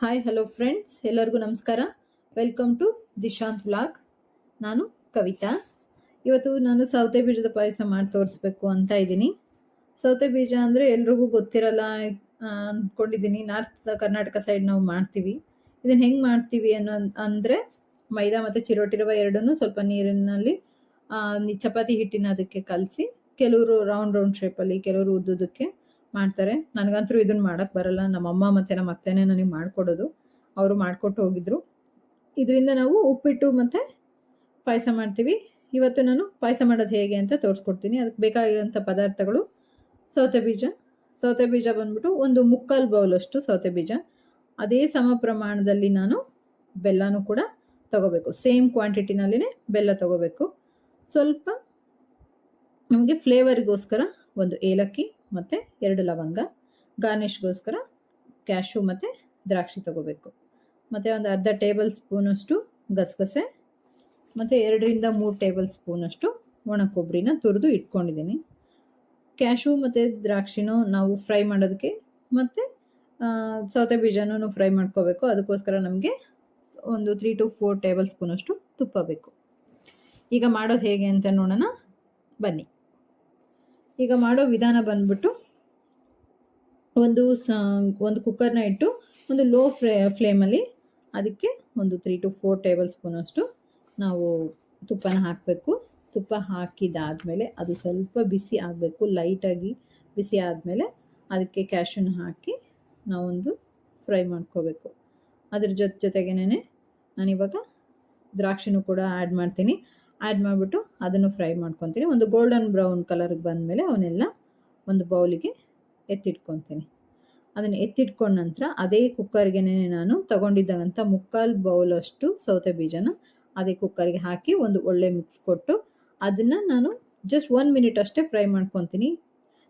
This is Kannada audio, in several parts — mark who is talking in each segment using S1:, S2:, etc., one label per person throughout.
S1: ಹಾಯ್ ಹಲೋ ಫ್ರೆಂಡ್ಸ್, ಎಲ್ಲರಿಗೂ ನಮಸ್ಕಾರ. Welcome to Dishant vlog. ನಾನು ಕವಿತಾ. ಇವತ್ತು ನಾನು ಸೌತೆ ಬೀಜದ ಪಾಯಸ ಮಾಡಿ ತೋರಿಸ್ಬೇಕು ಅಂತ ಇದ್ದೀನಿ. ಸೌತೆ ಬೀಜ ಅಂದರೆ ಎಲ್ರಿಗೂ ಗೊತ್ತಿರಲ್ಲ ಅಂದ್ಕೊಂಡಿದ್ದೀನಿ. ನಾರ್ತ್ ಕರ್ನಾಟಕ ಸೈಡ್ ನಾವು ಮಾಡ್ತೀವಿ. ಇದನ್ನು ಹೆಂಗೆ ಮಾಡ್ತೀವಿ ಅಂದರೆ ಮೈದಾ ಮತ್ತು ಚಿರೋಟಿ ರವೆ ಎರಡನ್ನೂ ಸ್ವಲ್ಪ ನೀರಿನಲ್ಲಿ ಚಪಾತಿ ಹಿಟ್ಟಿನ ಅದಕ್ಕೆ ಕಲಸಿ, ಕೆಲವರು ರೌಂಡ್ ಶೇಪಲ್ಲಿ, ಕೆಲವರು ಉದ್ದುದಕ್ಕೆ ಮಾಡ್ತಾರೆ. ನನಗಂತೂ ಇದನ್ನು ಮಾಡೋಕ್ಕೆ ಬರಲ್ಲ. ನಮ್ಮಮ್ಮ ಮತ್ತು ನಮ್ಮ ಅತ್ತೆನೇ ನನಗೆ ಮಾಡಿಕೊಡೋದು. ಅವರು ಮಾಡಿಕೊಟ್ಟು ಹೋಗಿದ್ರು. ಇದರಿಂದ ನಾವು ಉಪ್ಪಿಟ್ಟು ಮತ್ತು ಪಾಯಸ ಮಾಡ್ತೀವಿ. ಇವತ್ತು ನಾನು ಪಾಯಸ ಮಾಡೋದು ಹೇಗೆ ಅಂತ ತೋರಿಸ್ಕೊಡ್ತೀನಿ. ಅದಕ್ಕೆ ಬೇಕಾಗಿರೋಂಥ ಪದಾರ್ಥಗಳು: ಸೌತೆ ಬೀಜ ಬಂದ್ಬಿಟ್ಟು ಒಂದು ಮುಕ್ಕಾಲು ಬೌಲಷ್ಟು ಸೌತೆ ಬೀಜ. ಅದೇ ಸಮ ಪ್ರಮಾಣದಲ್ಲಿ ನಾನು ಬೆಲ್ಲನೂ ಕೂಡ ತಗೋಬೇಕು. ಸೇಮ್ ಕ್ವಾಂಟಿಟಿನಲ್ಲಿನೇ ಬೆಲ್ಲ ತಗೋಬೇಕು. ಸ್ವಲ್ಪ ನಮಗೆ ಫ್ಲೇವರಿಗೋಸ್ಕರ ಒಂದು ಏಲಕ್ಕಿ ಮತ್ತು 2 ಲವಂಗ, ಗಾರ್ನಿಷ್ಗೋಸ್ಕರ ಕ್ಯಾಶು ಮತ್ತು ದ್ರಾಕ್ಷಿ ತಗೋಬೇಕು. ಮತ್ತು ಒಂದು ಅರ್ಧ ಟೇಬಲ್ ಸ್ಪೂನಷ್ಟು ಗಸಗಸೆ ಮತ್ತು 2ರಿಂದ 3 ಟೇಬಲ್ ಸ್ಪೂನಷ್ಟು ಒಣ ಕೊಬ್ಬರಿನ ತುರಿದು ಇಟ್ಕೊಂಡಿದ್ದೀನಿ. ಕ್ಯಾಶು ಮತ್ತು ದ್ರಾಕ್ಷಿನೂ ನಾವು ಫ್ರೈ ಮಾಡೋದಕ್ಕೆ ಮತ್ತು ಸೌತೆ ಬೀಜನೂ ಫ್ರೈ ಮಾಡ್ಕೋಬೇಕು. ಅದಕ್ಕೋಸ್ಕರ ನಮಗೆ ಒಂದು 3 to 4 ಟೇಬಲ್ ಸ್ಪೂನಷ್ಟು ತುಪ್ಪ ಬೇಕು. ಈಗ ಮಾಡೋದು ಹೇಗೆ ಅಂತ ನೋಡೋಣ ಬನ್ನಿ. ಈಗ ಮಾಡೋ ವಿಧಾನ ಬಂದ್ಬಿಟ್ಟು ಒಂದು ಕುಕ್ಕರ್ನ ಇಟ್ಟು ಒಂದು ಲೋ ಫ್ಲೇಮಲ್ಲಿ ಅದಕ್ಕೆ ಒಂದು 3 to 4 ಟೇಬಲ್ ಸ್ಪೂನಷ್ಟು ನಾವು ತುಪ್ಪನ ಹಾಕಬೇಕು. ತುಪ್ಪ ಹಾಕಿದಾದಮೇಲೆ ಅದು ಸ್ವಲ್ಪ ಬಿಸಿ ಆಗಬೇಕು. ಲೈಟಾಗಿ ಬಿಸಿ ಆದಮೇಲೆ ಅದಕ್ಕೆ ಕ್ಯಾಶುನ ಹಾಕಿ ನಾವೊಂದು ಫ್ರೈ ಮಾಡ್ಕೋಬೇಕು. ಅದ್ರ ಜೊತೆಗೇನೆ ನಾನಿವಾಗ ದ್ರಾಕ್ಷಿನೂ ಕೂಡ ಆ್ಯಡ್ ಮಾಡ್ತೀನಿ. ಆ್ಯಡ್ ಮಾಡಿಬಿಟ್ಟು ಅದನ್ನು ಫ್ರೈ ಮಾಡ್ಕೊತೀನಿ. ಒಂದು ಗೋಲ್ಡನ್ ಬ್ರೌನ್ ಕಲರ್ಗೆ ಬಂದಮೇಲೆ ಅವನ್ನೆಲ್ಲ ಒಂದು ಬೌಲಿಗೆ ಎತ್ತಿಟ್ಕೊತೀನಿ. ಅದನ್ನು ಎತ್ತಿಟ್ಕೊಂಡ ನಂತರ ಅದೇ ಕುಕ್ಕರ್ಗೆ ನಾನು ತಗೊಂಡಿದ್ದಂಥ ಮುಕ್ಕಾಲು ಬೌಲಷ್ಟು ಸೌತೆ ಬೀಜನ ಅದೇ ಕುಕ್ಕರ್ಗೆ ಹಾಕಿ ಒಂದು ಒಳ್ಳೆ ಮಿಕ್ಸ್ ಕೊಟ್ಟು ಅದನ್ನು ನಾನು ಜಸ್ಟ್ 1 ಮಿನಿಟ್ ಅಷ್ಟೇ ಫ್ರೈ ಮಾಡ್ಕೊತೀನಿ.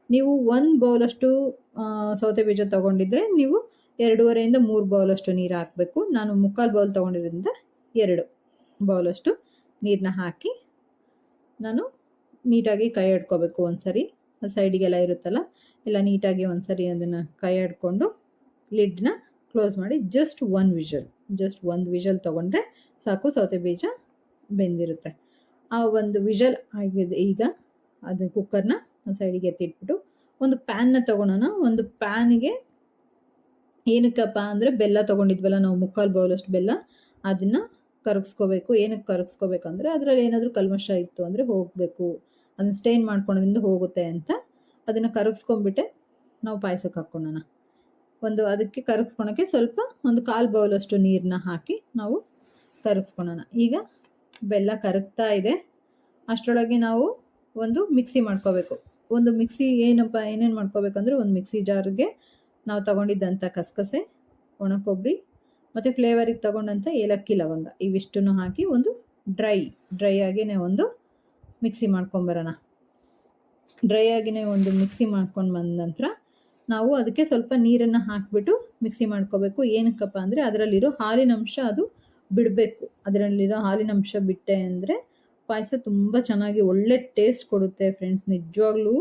S1: ನೀವು 1 ಬೌಲಷ್ಟು ಸೌತೆ ಬೀಜ ತೊಗೊಂಡಿದ್ರೆ ನೀವು 2.5ರಿಂದ 3 ಬೌಲಷ್ಟು ನೀರು ಹಾಕಬೇಕು. ನಾನು ಮುಕ್ಕಾಲು ಬೌಲ್ ತೊಗೊಂಡಿರೋದ್ರಿಂದ 2 ಬೌಲಷ್ಟು ನೀರನ್ನ ಹಾಕಿ ನಾನು ನೀಟಾಗಿ ಕೈ ಆಡ್ಕೋಬೇಕು. ಒಂದ್ಸರಿ ಸೈಡಿಗೆಲ್ಲ ಇರುತ್ತಲ್ಲ ಎಲ್ಲ ನೀಟಾಗಿ ಒಂದ್ಸರಿ ಅದನ್ನು ಕೈ ಆಡ್ಕೊಂಡು ಲಿಡ್ನ ಕ್ಲೋಸ್ ಮಾಡಿ ಜಸ್ಟ್ ಒಂದು ವಿಷಲ್ ತೊಗೊಂಡ್ರೆ ಸಾಕು, ಸೌತೆ ಬೀಜ ಬೆಂದಿರುತ್ತೆ. ಆ ಒಂದು ವಿಷಲ್ ಆಗಿದೆ. ಈಗ ಅದು ಕುಕ್ಕರ್ನ ಸೈಡಿಗೆ ಎತ್ತಿಟ್ಬಿಟ್ಟು ಒಂದು ಪ್ಯಾನ್ನ ತೊಗೊಳೋಣ. ಒಂದು ಪ್ಯಾನಿಗೆ ಏನಕ್ಕಪ್ಪ ಅಂದರೆ ಬೆಲ್ಲ ತೊಗೊಂಡಿದ್ವಲ್ಲ ನಾವು ಮುಕ್ಕಾಲು ಬೌಲಷ್ಟು ಬೆಲ್ಲ, ಅದನ್ನು ಕರಗಿಸ್ಕೋಬೇಕು. ಏನಕ್ಕೆ ಕರಗಿಸ್ಕೋಬೇಕಂದ್ರೆ ಅದರಲ್ಲಿ ಏನಾದರೂ ಕಲ್ಮಶ ಇತ್ತು ಅಂದರೆ ಹೋಗಬೇಕು, ಅದನ್ನು ಸ್ಟೇನ್ ಮಾಡ್ಕೊಳೋದ್ರಿಂದ ಹೋಗುತ್ತೆ ಅಂತ ಅದನ್ನು ಕರಗಿಸ್ಕೊಂಡ್ಬಿಟ್ಟೆ ನಾವು ಪಾಯಸಕ್ಕೆ ಹಾಕ್ಕೊಳ್ಳೋಣ. ಅದಕ್ಕೆ ಕರಗಿಸ್ಕೊಳಕ್ಕೆ ಸ್ವಲ್ಪ ಒಂದು 1/4 ಬೌಲಷ್ಟು ನೀರನ್ನ ಹಾಕಿ ನಾವು ಕರಗಿಸ್ಕೊಳ್ಳೋಣ. ಈಗ ಬೆಲ್ಲ ಕರಗ್ತಾ ಇದೆ. ಅಷ್ಟರೊಳಗೆ ನಾವು ಒಂದು ಮಿಕ್ಸಿ ಮಾಡ್ಕೋಬೇಕು. ಒಂದು ಮಿಕ್ಸಿ ಏನೇನು ಮಾಡ್ಕೋಬೇಕಂದ್ರೆ ಒಂದು ಮಿಕ್ಸಿ ಜಾರ್ಗೆ ನಾವು ತಗೊಂಡಿದ್ದಂಥ ಕಸಕಸೆ, ಒಣ ಕೊಬ್ಬರಿ ಮತ್ತು ಫ್ಲೇವರಿಗೆ ತಗೊಂಡಂಥ ಏಲಕ್ಕಿ, ಲವಂಗ ಇವಿಷ್ಟನ್ನು ಹಾಕಿ ಒಂದು ಡ್ರೈ ಆಗಿನೇ ಒಂದು ಮಿಕ್ಸಿ ಮಾಡ್ಕೊಂಬರೋಣ. ಡ್ರೈ ಆಗಿನೇ ಒಂದು ಮಿಕ್ಸಿ ಮಾಡ್ಕೊಂಡು ಬಂದ ನಂತರ ನಾವು ಅದಕ್ಕೆ ಸ್ವಲ್ಪ ನೀರನ್ನು ಹಾಕಿಬಿಟ್ಟು ಮಿಕ್ಸಿ ಮಾಡ್ಕೋಬೇಕು. ಏನಕ್ಕಪ್ಪ ಅಂದರೆ ಅದರಲ್ಲಿರೋ ಹಾಲಿನ ಅಂಶ ಅದು ಬಿಡಬೇಕು. ಅದರಲ್ಲಿರೋ ಹಾಲಿನ ಅಂಶ ಬಿಟ್ಟೆ ಅಂದರೆ ಪಾಯಸ ತುಂಬ ಚೆನ್ನಾಗಿ ಒಳ್ಳೆ ಟೇಸ್ಟ್ ಕೊಡುತ್ತೆ ಫ್ರೆಂಡ್ಸ್. ನಿಜವಾಗ್ಲೂ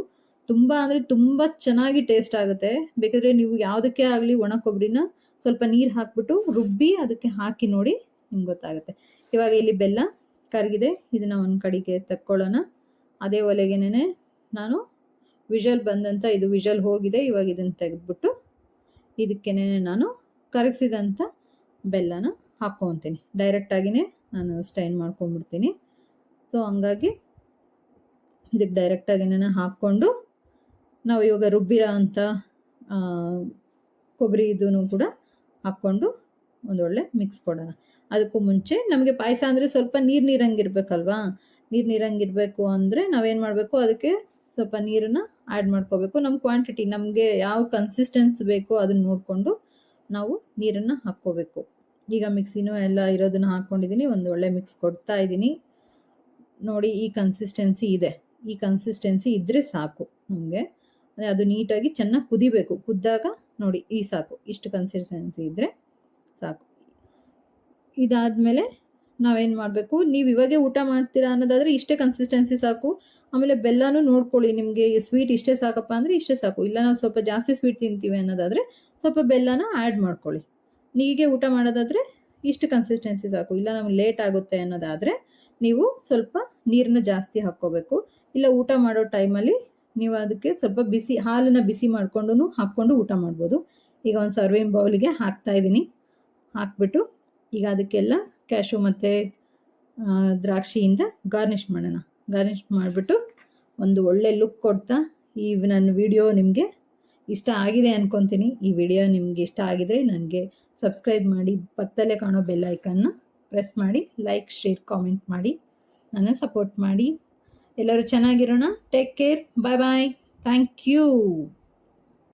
S1: ತುಂಬ ಅಂದರೆ ತುಂಬ ಚೆನ್ನಾಗಿ ಟೇಸ್ಟ್ ಆಗುತ್ತೆ. ಬೇಕಾದರೆ ನೀವು ಯಾವುದಕ್ಕೆ ಆಗಲಿ ಒಣ ಕೊಬ್ಬರಿನ ಸ್ವಲ್ಪ ನೀರು ಹಾಕ್ಬಿಟ್ಟು ರುಬ್ಬಿ ಅದಕ್ಕೆ ಹಾಕಿ ನೋಡಿ, ನಿಮ್ಗೆ ಗೊತ್ತಾಗುತ್ತೆ. ಇವಾಗ ಇಲ್ಲಿ ಬೆಲ್ಲ ಕರಗಿದೆ. ಇದನ್ನು ಒಂದು ಕಡೆಗೆ ತಕ್ಕೊಳ್ಳೋಣ. ಅದೇ ಒಲೆಗೇನೆ ನಾನು ವಿಷಲ್ ಬಂದಂಥ ಇದು ವಿಷಲ್ ಹೋಗಿದೆ. ಇವಾಗ ಇದನ್ನು ತೆಗೆದ್ಬಿಟ್ಟು ಇದಕ್ಕೇನೆ ನಾನು ಕರಗಿಸಿದಂಥ ಬೆಲ್ಲನ ಹಾಕ್ಕೊತೀನಿ. ಡೈರೆಕ್ಟಾಗಿಯೇ ನಾನು ಸ್ಟೈನ್ ಮಾಡ್ಕೊಂಡ್ಬಿಡ್ತೀನಿ. ಸೊ ಹಂಗಾಗಿ ಇದಕ್ಕೆ ಡೈರೆಕ್ಟಾಗಿನೇ ಹಾಕ್ಕೊಂಡು ನಾವು ಇವಾಗ ರುಬ್ಬಿರೋ ಅಂಥ ಕೊಬ್ಬರಿ ಇದನ್ನು ಕೂಡ ಹಾಕ್ಕೊಂಡು ಒಂದೊಳ್ಳೆ ಮಿಕ್ಸ್ ಕೊಡೋಣ. ಅದಕ್ಕೂ ಮುಂಚೆ ನಮಗೆ ಪಾಯಸ ಅಂದರೆ ಸ್ವಲ್ಪ ನೀರಂಗಿರ್ಬೇಕಲ್ವಾ. ನೀರಂಗಿರಬೇಕು ಅಂದರೆ ನಾವೇನು ಮಾಡಬೇಕು, ಅದಕ್ಕೆ ಸ್ವಲ್ಪ ನೀರನ್ನು ಆ್ಯಡ್ ಮಾಡ್ಕೋಬೇಕು. ನಮ್ಮ ಕ್ವಾಂಟಿಟಿ, ನಮಗೆ ಯಾವ ಕನ್ಸಿಸ್ಟೆನ್ಸಿ ಬೇಕೋ ಅದನ್ನು ನೋಡಿಕೊಂಡು ನಾವು ನೀರನ್ನು ಹಾಕ್ಕೋಬೇಕು. ಈಗ ಮಿಕ್ಸಿನೂ ಎಲ್ಲ ಇರೋದನ್ನು ಹಾಕ್ಕೊಂಡಿದ್ದೀನಿ. ಒಂದು ಒಳ್ಳೆ ಮಿಕ್ಸ್ ಕೊಡ್ತಾ ಇದ್ದೀನಿ. ನೋಡಿ, ಈ ಕನ್ಸಿಸ್ಟೆನ್ಸಿ ಇದೆ. ಈ ಕನ್ಸಿಸ್ಟೆನ್ಸಿ ಇದ್ದರೆ ಸಾಕು ನಮಗೆ. ಅದು ನೀಟಾಗಿ ಚೆನ್ನಾಗಿ ಕುದಿಬೇಕು. ಕುದ್ದಾಗ ನೋಡಿ ಈ ಸಾಕು, ಇಷ್ಟು ಕನ್ಸಿಸ್ಟೆನ್ಸಿ ಇದ್ದರೆ ಸಾಕು. ಇದಾದಮೇಲೆ ನಾವೇನು ಮಾಡಬೇಕು, ನೀವು ಇವಾಗೆ ಊಟ ಮಾಡ್ತೀರಾ ಅನ್ನೋದಾದರೆ ಇಷ್ಟೇ ಕನ್ಸಿಸ್ಟೆನ್ಸಿ ಸಾಕು. ಆಮೇಲೆ ಬೆಲ್ಲನೂ ನೋಡ್ಕೊಳ್ಳಿ, ನಿಮಗೆ ಸ್ವೀಟ್ ಇಷ್ಟೇ ಸಾಕಪ್ಪ ಅಂದರೆ ಇಷ್ಟೇ ಸಾಕು. ಇಲ್ಲ ನಾವು ಸ್ವಲ್ಪ ಜಾಸ್ತಿ ಸ್ವೀಟ್ ತಿಂತೀವಿ ಅನ್ನೋದಾದರೆ ಸ್ವಲ್ಪ ಬೆಲ್ಲನ ಆ್ಯಡ್ ಮಾಡ್ಕೊಳ್ಳಿ. ಹೀಗೆ ಊಟ ಮಾಡೋದಾದರೆ ಇಷ್ಟು ಕನ್ಸಿಸ್ಟೆನ್ಸಿ ಸಾಕು. ಇಲ್ಲ ನಮ್ಗೆ ಲೇಟ್ ಆಗುತ್ತೆ ಅನ್ನೋದಾದರೆ ನೀವು ಸ್ವಲ್ಪ ನೀರನ್ನ ಜಾಸ್ತಿ ಹಾಕ್ಕೋಬೇಕು. ಇಲ್ಲ ಊಟ ಮಾಡೋ ಟೈಮಲ್ಲಿ ನೀವು ಅದಕ್ಕೆ ಸ್ವಲ್ಪ ಹಾಲನ್ನು ಬಿಸಿ ಮಾಡಿಕೊಂಡು ಹಾಕ್ಕೊಂಡು ಊಟ ಮಾಡ್ಬೋದು. ಈಗ ಒಂದು ಸರ್ವಿಂಗ್ ಬೌಲಿಗೆ ಹಾಕ್ತಾಯಿದ್ದೀನಿ. ಹಾಕ್ಬಿಟ್ಟು ಈಗ ಅದಕ್ಕೆಲ್ಲ ಕ್ಯಾಶು ಮತ್ತು ದ್ರಾಕ್ಷಿಯಿಂದ ಗಾರ್ನಿಷ್ ಮಾಡೋಣ. ಗಾರ್ನಿಷ್ ಮಾಡಿಬಿಟ್ಟು ಒಂದು ಒಳ್ಳೆ ಲುಕ್ ಕೊಡ್ತಾ, ಈ ನನ್ನ ವಿಡಿಯೋ ನಿಮಗೆ ಇಷ್ಟ ಆಗಿದೆ ಅಂದ್ಕೊತೀನಿ. ಈ ವಿಡಿಯೋ ನಿಮಗೆ ಇಷ್ಟ ಆಗಿದರೆ ನನಗೆ ಸಬ್ಸ್ಕ್ರೈಬ್ ಮಾಡಿ, ಪಕ್ಕದಲ್ಲೇ ಕಾಣೋ ಬೆಲ್ ಐಕನ್ನ ಪ್ರೆಸ್ ಮಾಡಿ, ಲೈಕ್, ಶೇರ್, ಕಾಮೆಂಟ್ ಮಾಡಿ ನನ್ನ ಸಪೋರ್ಟ್ ಮಾಡಿ. ಎಲ್ಲರೂ ಚೆನ್ನಾಗಿರೋಣ. Take care. Bye bye. Thank you.